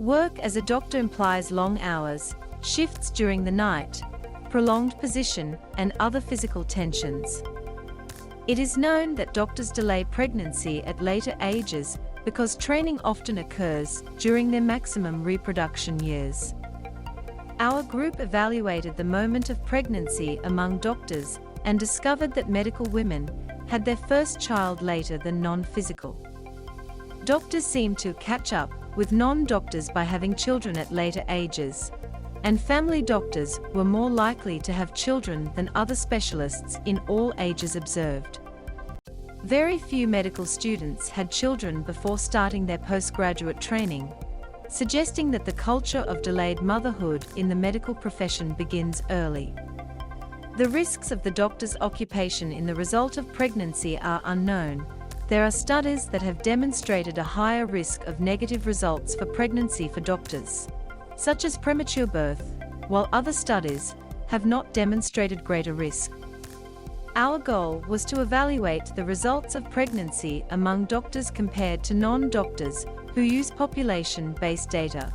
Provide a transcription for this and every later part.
Work as a doctor implies long hours, shifts during the night, prolonged position, and other physical tensions. It is known that doctors delay pregnancy at later ages because training often occurs during their maximum reproduction years. Our group evaluated the moment of pregnancy among doctors and discovered that medical women had their first child later than non-physical. Doctors seem to catch up with non-doctors by having children at later ages, and family doctors were more likely to have children than other specialists in all ages observed. Very few medical students had children before starting their postgraduate training, suggesting that the culture of delayed motherhood in the medical profession begins early. The risks of the doctor's occupation in the result of pregnancy are unknown. There are studies that have demonstrated a higher risk of negative results for pregnancy for doctors, such as premature birth, while other studies have not demonstrated greater risk. Our goal was to evaluate the results of pregnancy among doctors compared to non-doctors who use population-based data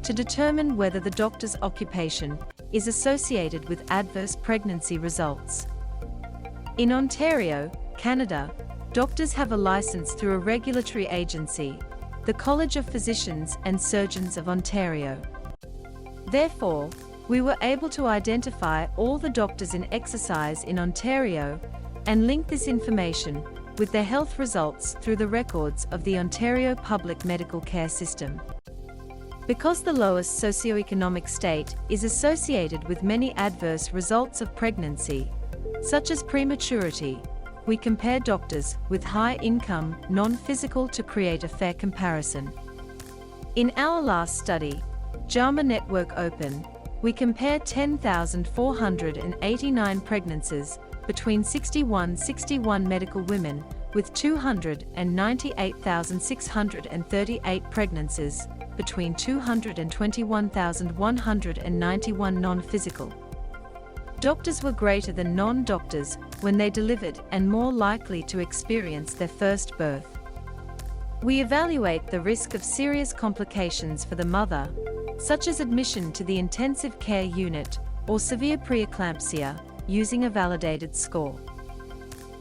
to determine whether the doctor's occupation is associated with adverse pregnancy results. In Ontario, Canada, doctors have a license through a regulatory agency, the College of Physicians and Surgeons of Ontario. Therefore, we were able to identify all the doctors in exercise in Ontario and link this information with their health results through the records of the Ontario Public Medical Care System. Because the lowest socioeconomic state is associated with many adverse results of pregnancy, such as prematurity, we compare doctors with high-income, non-physical to create a fair comparison. In our last study, JAMA Network Open, we compared 10,489 pregnancies between 61 medical women with 298,638 pregnancies between 221,191 non-physical. Doctors were greater than non-doctors when they delivered and more likely to experience their first birth. We evaluate the risk of serious complications for the mother, such as admission to the intensive care unit or severe preeclampsia, using a validated score.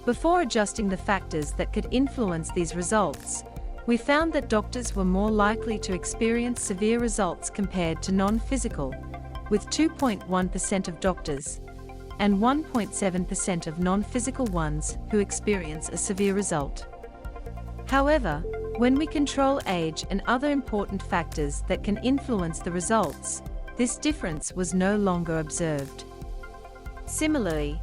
Before adjusting the factors that could influence these results, we found that doctors were more likely to experience severe results compared to non-physical, with 2.1% of doctors and 1.7% of non-physical ones who experience a severe result. However, when we control age and other important factors that can influence the results, this difference was no longer observed. Similarly,